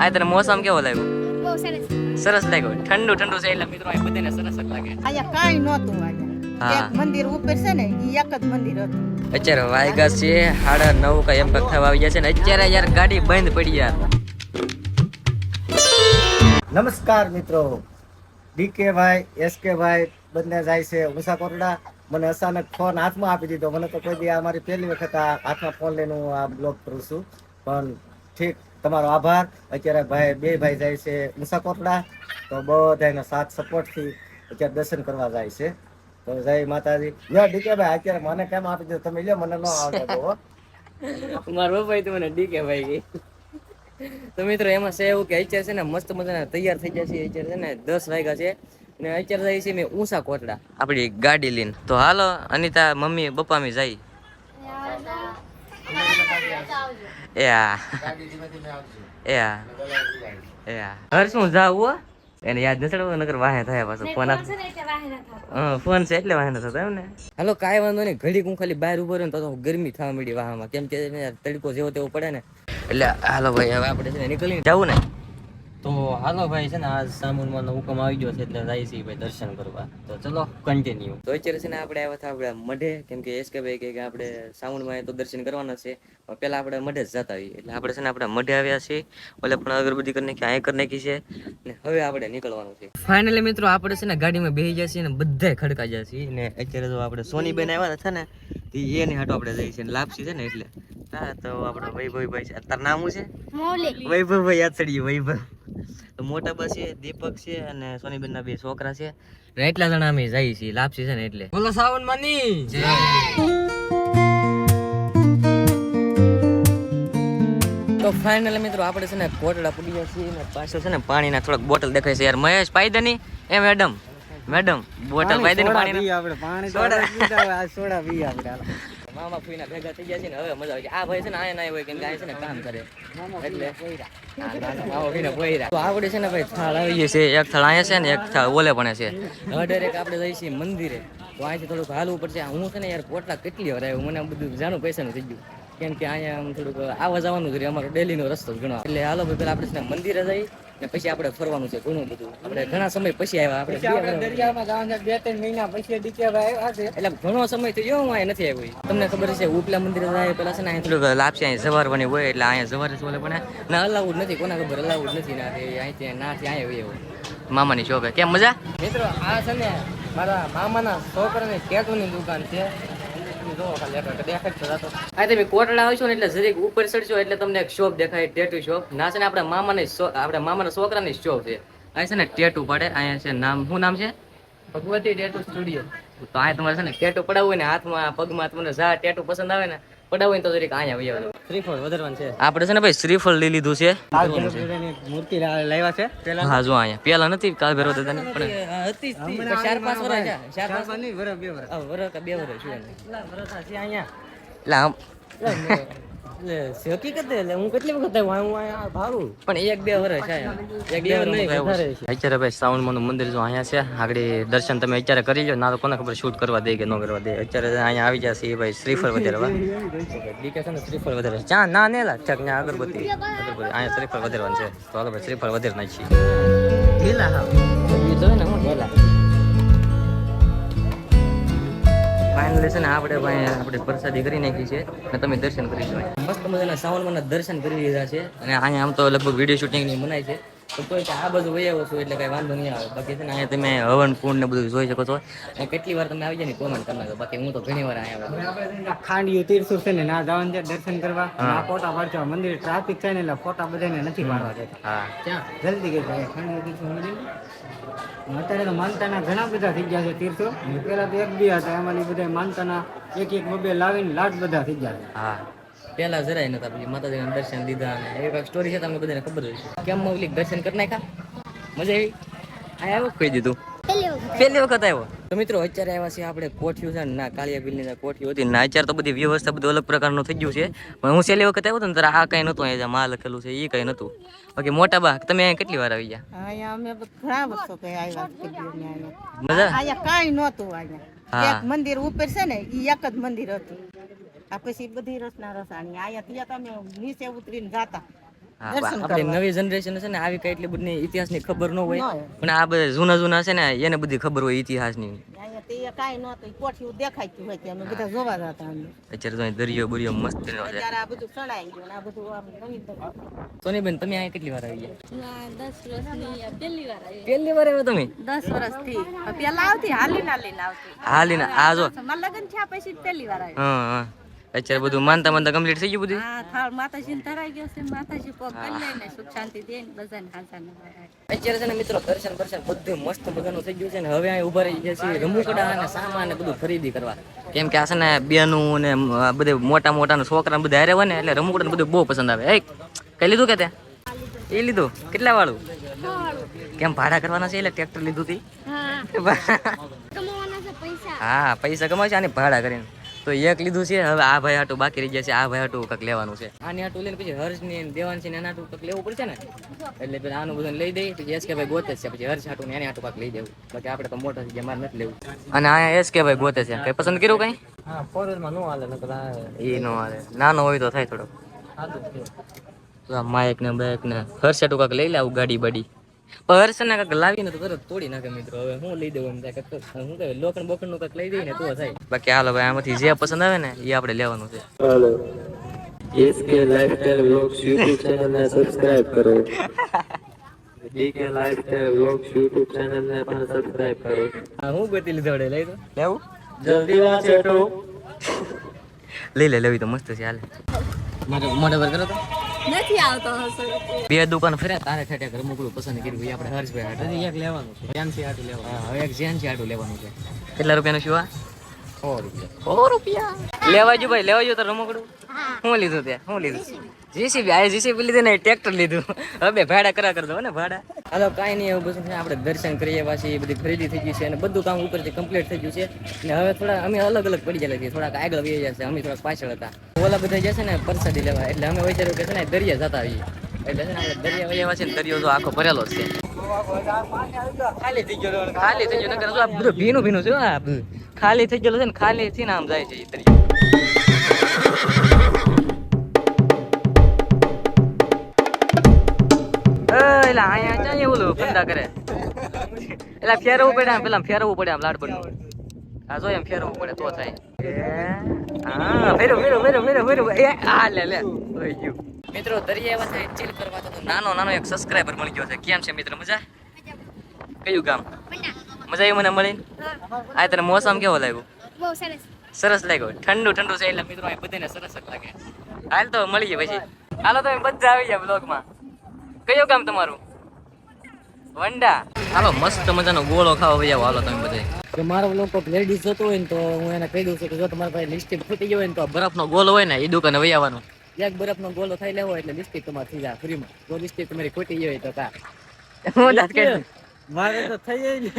આ તને મોસમ કેવો લાગ્યો? બહુ સરસ. સરસ લાગ્યો. ઠંડુ ઠંડુ છે એટલે મિત્રો આ બધાને સરસ જ લાગે. અહીંયા કાંઈ નહોતું અહીંયા. હા. એક મંદિર ઉપર છે ને ઈ એક જ મંદિર હતું. અત્યારે વાયગા છે 9:30 કઈ એમ કઈક થવા આવી ગયા છે ને અત્યારે યાર ગાડી બંધ પડી યાર. નમસ્કાર મિત્રો, ડીકે ભાઈ એસકે ભાઈ બંને જાય છે ઉષા કોટડા. મને અચાનક ફોન હાથમાં આપી દીધો. મને તો કોઈ દી આ મારી પહેલી વખત આ હાથમાં ફોન લઈને હું આ બ્લોગ કરું છું. પણ ઠીક, તમારો આભાર. અત્યારે બે ભાઈ જાય છે ઉષા કોટડા, તો બધાનો સાથ સપોર્ટથી અત્યારે દર્શન કરવા જાય છે. તો જય માતાજી. લ્યો ડીકે ભાઈ, અત્યારે મને કેમ આપી દીધો તમે? લ્યો, મને ન આવડે તો. મારો ભાઈ તો મને ડીકે ભાઈ ગઈ. તો મિત્રો એમાં છે એવું કે અત્યારે છે ને મસ્ત મજાના તૈયાર થઈ ગયા છે. અત્યારે છે ને 10 વાગ્યા છે અને અત્યારે જાય છે મેં ઊંસા કોટડા આપણી ગાડી લઈને. તો હાલો અનિતા મમ્મી પપ્પા મી જાય. એ હા એ હા એ હા હર શું જાવું એને યાદ નથી નગર વાહે થાય પાછો ફોન ફોન છે એટલે વાહે થતા એમ ને. હાલો કાંઈ વાંધો નહીં, ઘડીક હું ખાલી બહાર ઉભો રહ્યો ને તો ગરમી થવા મળી વાહમાં, કેમ કે તડકો જેવો તેવો પડે ને એટલે. હાલો ભાઈ હવે આપણે છે ને નીકળીને જવું ને. તો હાલો ભાઈ છે ને આજ સામુનમાં હુકમ આવી ગયો છે એટલે જાય છે ભાઈ દર્શન કરવા. તો ચલો કન્ટિન્યુ. તો અત્યારે છે ને આપણે આવ્યા હતા આપણે મઢે, કેમ કે એસકે ભાઈ કે આપણે સાઉન્ડમાં તો દર્શન કરવાના છે. પેલા આપણે મઢે જ જતા આવીએ એટલે આપણે છે ને આપણે મઢે આવ્યા છીએ. ઓલે પણ અગરબત્તી કરી નાખી, અહીં કરી નાખી છે ને હવે આપણે નીકળવાનું છે. ફાઇનલી મિત્રો આપણે છે ને ગાડીમાં બેસી ગયા છીએ ને બધાય ખડકા ગયા છીએ ને અત્યારે તો આપણે સોની બેન આવ્યા હતા ને એની હાટો આપણે જઈએ છીએ લાપસી છે ને એટલે. હા તો આપણો વૈભવભાઈ છે. તાર નામ શું છે? મૌલિક. વૈભવભાઈ યાદ ચડી ગયું વૈભવ. તો મોટા બા છે, દીપક છે અને સોનીબેન ના 2 છોકરા છે. એટલા જણા અમે જઈએ છીએ લાપસી છે ને એટલે. બોલો સાવન માની જય. તો ફાઇનલી મિત્રો આપણે છે ને કોટડા પડી ગયા છીએ ને પાછળ છે ને પાણીના થોડાક બોટલ દેખાય છે યાર. મહેશ પાઈ દે ની એ મેડમ બોટલ પાઈ દે ને પાણી. આપણે પાણી સોડા સોડા પી આપણે. મામા ફૂઈના ભેગા થઈ ગયા છે ને હવે મજા આવે છે. આ ભાઈ છે ને આયા ના હોય કેમ કે આ છે ને કામ કરે એટલે મામા ફૂઈના પોયરા. તો આવડે છે ને ભાઈ થાળ આવી ગઈ છે. એક થાળ અહીંયા છે ને એક થાળ ઓલે પણ છે. હવે ડાયરેક્ટ આપણે જઈએ છીએ મંદિરે. તો અહીંથી થોડુંક હાલવું પડશે. હું છે ને યાર કોટડા કેટલી વાર આવ્યો મને બધું જાણું પૈસાનું થઈ ગયું, કેમ કે અહીંયા આમ થોડુંક આવવા જવાનું જ રહે, અમારો ડેલીનો રસ્તો જ ઘણો. એટલે હાલો ભાઈ પેલા આપણે છે ને મંદિરે જઈ ને પછી આપણે ફરવાનું છે ઘણું બધું. આપણે ઘણા સમય પછી આવ્યા, આપણે દરિયામાં જવાનું છે 2-3 મહિના પછી ડીકે ભાઈ આવ્યા છે. એટલે ઘણો સમય થઈ ગયો હું અહીંયા નથી આવ્યો. તમને ખબર છે ઉપલા મંદિરે જાય પેલા છે ને અહીંયા થોડુંક લાપસી અહીં જવારવાની હોય એટલે અહીંયા જવારે ચોલે પણ ના અલાઉડ નથી. કોના ખબર અલાઉડ નથી ના અહીંથી નાથી અહીંયા હોય મામાની શોપ. કેમ મજા? મિત્રો આ છે ને મારા મામાના છોકરાની ટેટુની દુકાન છે. તમે કોટડા આવશો ને એટલે જરીક ઉપર ચડશો એટલે તમને એક શોપ દેખાય, ટેટુ શોપ. ના છે ને આપણા મામાના છોકરાની શોપ છે. અહીં છે ને ટેટુ પડે. અહીંયા છે નામ શું નામ છે? Bhagwati tattoo studio. તો અહીંયા તમારે છે ને ટેટુ પડાવવું હોય ને હાથમાં પગમાં તમને જા ટેટુ પસંદ આવે ને પડાવવું હોય તો જરીક અહીંયા આવી આવવાનું. શ્રીફળ વધારવાનું છે. આપણે છે ને ભાઈ શ્રીફળ લઈ લીધું છે. મૂર્તિ લાવ્યા છે. હા જો અહીંયા પેલા નથી કાલ ભેરો દાદાની પણ હતી 4-5 વર્ષ છે. 4-5 નહીં, વર્ષ 2 વર્ષ. વર્ષ કે 2 વર્ષ છે. કેટલા વર્ષ છે અહીંયા? એટલે આમ હકીકત એટલે હું કેટલી વખત આવ્યો હું અહીંયા ભારું પણ 1-2 વર્ષ છે. 1-2 વર્ષ નહીં. અત્યારે ભાઈ સાઉન્ડમાં મંદિર જો અહીંયા છે આગળ દર્શન તમે અત્યારે કરી લો. ના તો કોને ખબર શૂટ કરવા દે કે ન કરવા દે. અત્યારે અહીંયા આવી જશે ભાઈ શ્રીફળ વધારવા. ડીકે છે ને શ્રીફળ વધારે ચા ના ને લા ચક ને અગરબત્તી અહીંયા શ્રીફળ વધારવાનું છે. તો હાલો ભાઈ શ્રીફળ વધારી નાખીએ. ઢીલા હા એ તો ને હું ઢીલા. ફાઇનલી છે ને આપણે ભાઈ આપણે પ્રસાદી કરી નાખી છે અને તમે દર્શન કરી શકો. મસ્ત મજાના સાવનમાં દર્શન કરી લીધા છે અને અહીંયા આમ તો લગભગ વિડીયો શૂટિંગની મનાય છે. તો કોઈ આ બધું વહી આવો છો એટલે કઈ વાંધો નહીં આવે. બાકી છે ને અહીંયા તમે હવન કુંડ ને બધું જોઈ શકો છો. અને કેટલી વાર તમે આવી જાય ને કોમેન્ટ કરી નાખો. બાકી હું તો ઘણી વાર આવ્યા. ખાંડિયું તીર્થું છે ને ના જવાનું છે દર્શન કરવા. આ ફોટા પાડજો. મંદિર ટ્રાફિક છે ને એટલે ફોટા બધાને નથી પાડવા દેતા. હા ક્યાં જલ્દી ગઈ જાય ખાંડિયું તીર્થું મંદિર. અત્યારે તો માનતાના ઘણા બધા થઈ ગયા છે તીર્થો. પેલા તો 1-2 હતા, એમાં બધા માનતાના 1-1-2 લાવીને લાટ બધા થઈ ગયા છે. હા પેલા જરાય નતા પછી માતાજીના દર્શન લીધા અને એક સ્ટોરી છે તમને બધાને ખબર હોય છે. કેમ મૌલિક દર્શન કરી નાખ્યા? મજા આવી? આ આવ્યો કહી દીધું પહેલી વખત આવ્યો. તો મિત્રો અત્યારે આવ્યા છે આપણે કોઠિયું છે ના કાળિયા બિલની કોઠિયું હતી ના. અત્યારે તો બધી વ્યવસ્થા બધું અલગ પ્રકારનું થઈ ગયું છે. પણ હું છેલ્લી વખત આવ્યો હતો ને ત્યારે આ કઈ નતું. અહીંયા માં લખેલું છે એ કઈ નતું. બાકી મોટા બા તમે અહીંયા કેટલી વાર આવી ગયા? અહીંયા અમે ઘણા વર્ષો કઈ આવ્યા છે અહીંયા. મજા? અહીંયા કાંઈ નહોતું અહીંયા. એક મંદિર ઉપર છે ને ઈ એક જ મંદિર હતું. આ પછી બધી રચના રસાણી અહીંયા ત્યાં તમે નીચે ઉતરીને જાતા આપણે નવી જનરેશન છે ને આવી કઈ એટલી બધી ઇતિહાસની ખબર ન હોય, પણ આ બધા જૂના છે ને એને બધી ખબર હોય ઇતિહાસની. કાંઈ નહોતું, કોઠિયું દેખાતું હોય અમે બધા જોવા જતા. અત્યારે તો દરિયો બરિયો મસ્ત છે. અત્યારે આ બધું સડાઈ ગયું, આ બધું આમ નવીન. સોનીબેન તમે અહીંયા કેટલી વાર આવી ગયા? 10 વર્ષની પહેલી વાર આવી. પહેલી વાર આવ્યા તમે? 10 વર્ષથી પેલા આવતી હાલીને આવતી. હાલીને આ જો મારા લગ્ન થયા પછી પહેલી વાર આવી. હા અત્યારે બધું માનતા કમ્પ્લીટ થઈ ગયું બધું. હા થાળ માતાજીને ધરાઈ ગયો છે, માતાજી પગ કરી લઈને સુખ શાંતિ દેને બધાને હાંસાને અત્યારે છે ને મિત્રો દર્શન બધું મસ્ત મજાનું થઈ ગયું છે ને હવે અહીં ઉભા રહી ગયા છે રમકડા અને સામાન ને બધું ખરીદી કરવા. કેમ કે આ છે ને બેનું ને બધે મોટા છોકરા બધા હારે હોય ને એટલે રમકડા બધું બહુ પસંદ આવે. કઈ લીધું કે તે? એ લીધું. કેટલા વાળું? કેમ ભાડા કરવાના છે એટલે ટ્રેક્ટર લીધું હતી? હા પૈસા કમાય છે અને ભાડા કરીને તો એક લીધું છે. હવે આ ભાઈ હાટું બાકી રહી ગયા છે, આ ભાઈ હાટું કંઈક લેવાનું છે. આની હાટું લઈને પછી હર્ષ ને દેવાન છે એના હાટું કંઈક લેવું પડશે ને, એટલે પછી આનું બધું લઈ દઈએ. પછી એસ કે ભાઈ ગોતે છે, પછી હર્ષ હાટું ને એની હાટું કંઈક લઈ દેવું. બાકી આપણે તો મોટા થઈ ગયા, મારે નથી લેવું. અને આ એસ કે ભાઈ ગોતે છે. કઈ પસંદ કર્યું કઈ? હા ફોરવેલમાં નો હાલે, એ નો હાલે, નાનો હોય તો થાય થોડો. માઇક ને બાઇક ને હર્ષ હાટું કંઈક લઈ લે આવું ગાડી બાડી. હર્ષ ને કંઈક લાવીને તો તરત તોડી નાખે મિત્રો. હવે હું લઈ દઉં એમ થાય કે શું કહેવાય લોખંડ બોખંડ નું કંઈક લઈ દઈએ ને તો થાય. બાકી હાલો ભાઈ આમાંથી જે પસંદ આવે ને એ આપણે લેવાનું છે. हेलो इसके लाइफस्टाइल व्लॉग्स YouTube चैनल ने सब्सक्राइब करो DK lifestyle vlogs YouTube channel ने પણ સબસ્ક્રાઇબ કરો. હા હું ગોતી લીધો લઈ દો લેવું જલ્દી વાંચ હેઠો લઈ લેવી તો મસ્ત છે. હાલ મારે મોઢે પર કરો તો નથી આવતો હશે. બે દુકાન ફર્યા તારે ઠેઠે રમકડું પસંદ કર્યું આપણે હર્ષભાઈ હાટું એક લેવાનું છે. જેન્સી હાટું લેવાનું. હા હવે એક જેન્સી હાટું લેવાનું છે. કેટલા રૂપિયાનું શું આ? 100 રૂપિયા. લેવા જો ભાઈ લેવા જો તો રમકડું. શું લીધું ત્યાં? શું લીધું? જીસીબી. આ જીસીબી લીધું ને ટ્રેક્ટર લીધું. હવે ભાડા કરી દો ને ભાડા. હાલો કાંઈ નહીં, એવું બધું આપણે દર્શન કરીએ પાછી બધી ખરીદી થઈ ગઈ છે અને બધું કામ ઉપરથી કમ્પ્લીટ થઈ ગયું છે. અને હવે થોડા અમે અલગ પડી ગયેલા છીએ, થોડાક આગળ વહી જશે, અમે થોડાક પાછળ હતા. ઓલા બધા જશે ને પ્રસાદી લેવા, એટલે અમે વિચાર્યું કે છે ને દરિયા જતા આવીએ. એટલે છે ને આપણે દરિયા વહી છે ને દરિયો તો આખો ભરેલો છે. ખાલી થઈ ગયો નકર આ બધું ભીનું છે. આ ખાલી થઈ ગયેલું છે ને ખાલી થી આમ જાય છે દરિયો. એટલે અહીંયા ચાલે ઓલું ફંદા કરે એટલે ફેરવવું પડે આમ, પેલા ફેરવવું પડે આમ લાડબડ નું. આ જો એમ ફેરવવું પડે તો થાય. હા ફેરવ એ આ લે હોય ગયું. મિત્રો દરિયા એવા ચીલ કરવા તો નાનો એક સબસ્ક્રાઇબર મળી ગયો છે. કેમ છે મિત્ર મજા? કયું ગામ? મજા આવી મને મળીને? આ તને મોસમ કેવો લાગ્યો? બહુ સરસ. સરસ લાગ્યો. ઠંડુ છે એટલે મિત્રો આ બધાને સરસ જ લાગે. હાલ તો મળીએ પછી. હાલો તમે બધા આવી ગયા બ્લોગમાં. કયું ગામ તમારું? વંડા. હાલો મસ્ત મજાનો ગોળો ખાવા ભાઈ હાલો તમે બધા. મારો લોકો લેડીઝ જતો હોય ને તો હું એને કહી દઉં છું કે જો તમારા પાસે લિપસ્ટિક ફૂટી ગયો હોય ને તો બરફનો ગોળો હોય ને એ દુકાને વહી આવવાનું. એક બરફનો ગોળો થઈ લેવો એટલે લિપસ્ટિક તમારે થઈ જાય ફ્રીમાં. જો લિપસ્ટિક તમારી ખોટી ગઈ હોય તો કા હું દાંત કાઢી મારે તો થઈ ગઈ.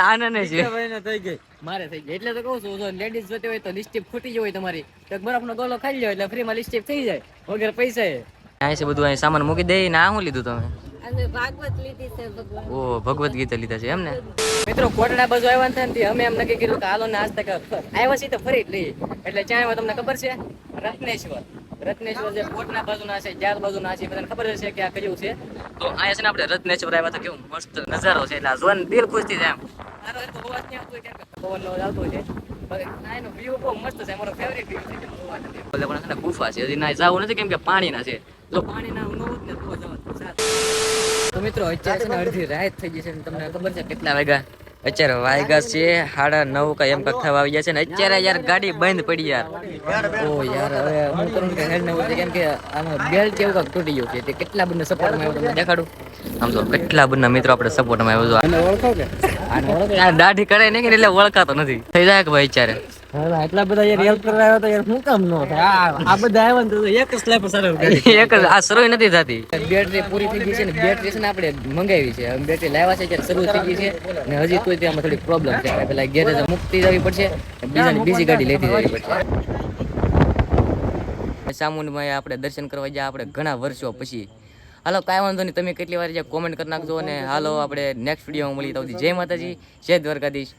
આને નહીં છે થઈ ગઈ. મારે થઈ ગઈ એટલે તો કહું છું જો લેડીઝ જતી હોય તો લિપસ્ટિક ફૂટી ગઈ હોય તમારી તો બરફનો ગોળો ખાઈ લ્યો એટલે ફ્રીમાં લિપસ્ટિક થઈ જાય વગર પૈસા. અહીં છે બધું અહીં સામાન મૂકી દે ને. આ શું લીધું તમે? અને ભાગવત લીધી છે ભગવાન. ઓ ભગવત ગીતા લીધા છે એમ ને. મિત્રો કોટડા બાજુ આવ્યા હતા ને અમે એમ નક્કી કર્યું કે હાલો ને આજ તક આવ્યા છીએ તો ફરી જ લઈએ. એટલે ત્યાં આવ્યા તમને ખબર છે રત્નેશ્વર જે કોટડા બાજુના છે, જાર બાજુના છે, બધાને ખબર છે કે આ કયું છે. તો અહીંયા છે ને આપણે રત્નેશ્વર આવ્યા તો કેવું મસ્ત નજારો છે એટલે જોઈને દિલ ખુશ થઈ જાય. મારો તો અવાજ નહીં આવતો કેમ કે પવન નો આવતો છે. એનો વ્યૂ બહુ મસ્ત છે, મારો ફેવરિટ વ્યૂ છે. એટલે પણ છે ને ગુફા છે, હજી ના જવું નથી કેમ કે પાણી ના છે. જો પાણી ના ન હોત ને તો જવા. તો મિત્રો અત્યારે છે ને અડધી રાત થઈ ગઈ છે ને તમને ખબર છે કેટલા વાગ્યા? અત્યારે વાગ્યા છે 9:30 કે એમ કક થવા આવી ગયા છે ને અત્યારે યાર ગાડી બંધ પડી યાર. ઓ યાર હવે હું કરું કે હેડ ને કેમ કે આમાં બેલ્ટ કેવું કાક તૂટી ગયું છે. તે કેટલા બંને સપોર્ટમાં આવ્યો તમને દેખાડું. આમ જો કેટલા બંને મિત્રો આપણે સપોર્ટમાં આવ્યો. આને ઓળખો કે? આને ઓળખો? આ દાઢી કરે નહીં કે એટલે ઓળખાતો નથી. થઈ જાય કે ભાઈ અત્યારે એટલા બધા યાર હેલ્પ કરવા આવ્યા તો યાર શું કામ નો થાય? આ બધા આવ્યા ને તો એક જ સ્લેપ સર એક જ આ શરૂ નથી થતી. બેટરી પૂરી થઈ ગઈ છે ને બેટરી છે ને આપણે મંગાવી છે. બેટરી લાવ્યા છે ત્યારે શરૂ થઈ ગઈ છે ને હજી કોઈ ત્યાં થોડી પ્રોબ્લેમ છે. પેલા ગેરેજ મુકતી જવી પડશે, બીજી ગાડી લેતી જવી પડશે. ચામુંડમાં આપણે દર્શન કરવા ગયા આપણે ઘણા વર્ષો પછી. હાલો કાંઈ વાંધો નહીં, તમે કેટલી વાર કોમેન્ટ કરી નાખજો અને હાલો આપણે નેક્સ્ટ વિડીયોમાં મળીએ. તો જય માતાજી, જય દ્વારકાધીશ.